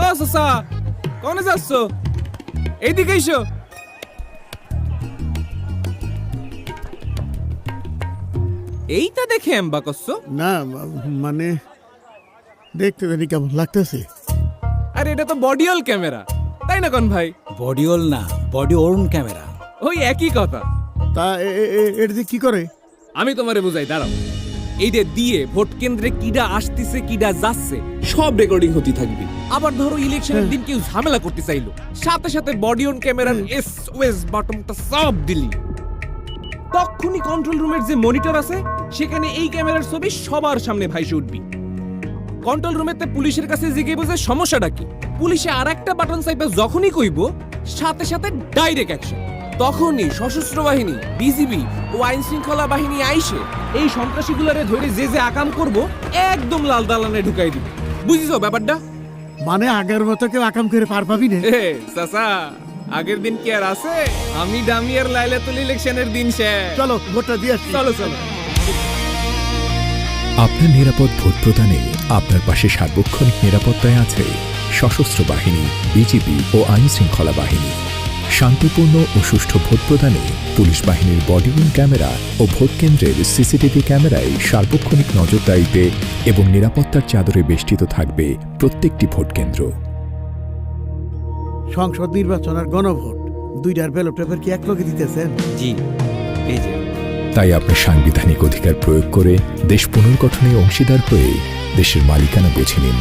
ও সসা কোনে যাচ্ছ? এইদিকে এসো। এইটা দেখে এম্বা করছো? না মানে দেখতে জানি কেমন লাগতেছে। আরে এটা তো বডিওল ক্যামেরা, তাই না কোন ভাই? বডিওল না, বডি ওর্ন ক্যামেরা। ওই একই কথা। তা এটা দিয়ে কি করে? আমি তোমারে বুঝাই, দাঁড়াও। এইটা দিয়ে ভোট কেন্দ্রে কিডা আসতেছে কিডা যাচ্ছে সব রেকর্ডিং হতে থাকবে। আবার ধরো ইলেকশনের দিন কেউ ঝামেলা করতে চাইলো, সাথে সাথে বডি অন ক্যামেরার এসওএস বাটনটা সব দিলি, তখনই কন্ট্রোল রুমের যে মনিটর আছে সেখানে এই ক্যামেরার ছবি সবার সামনে ভাইসে উঠবি। কন্ট্রোল রুমেতে পুলিশের কাছে জিজ্ঞেস বুঝে সমস্যাটা কি, পুলিশে আর একটা বাটন চাইবে যখনই কইব সাথে সাথে ডাইরেক্ট অ্যাকশন। তখনই সশস্ত্র বাহিনী, বিজিবি ও আইন শৃঙ্খলা বাহিনী আইসে এই সন্ত্রাসীগুলারে ধরে যে যে আকাম করব একদম লাল দালানে ঢুকাই দিবে। বুঝিছো ব্যাপারটা? মানে আগের মতো কেউ আকাম করে পার পাবি না? চাচা, আগের দিন কি আর আছে? আমি ডামিয়ার লাইলাতুল ইলেকশনের দিন শেষ। চলো ভোটটা দিয়ে আসি। চলো চলো। আপনার নিরাপদ ভোট প্রদানে আপনার পাশে সার্বক্ষণিক নিরাপত্তায় আছে সশস্ত্র বাহিনী, বিজিবি ও আইন শৃঙ্খলা বাহিনী। শান্তিপূর্ণ ও সুষ্ঠু ভোট প্রদানে পুলিশ বাহিনীর বডি ওর্ন ক্যামেরা ও ভোট কেন্দ্রের সিসিটিভি ক্যামেরায় সার্বক্ষণিক নজরদারিতে এবং নিরাপত্তার চাদরে বেষ্টিত থাকবে প্রত্যেকটি ভোট কেন্দ্র। সংসদ নির্বাচন আর গণভোট দুইটার ব্যালট পেপার কি একলগে দিতেছেন? জি, এই যে। তাই আপনার সাংবিধানিক অধিকার প্রয়োগ করে দেশ পুনর্গঠনে অংশীদার হয়ে দেশের মালিকানা বেছে নিন।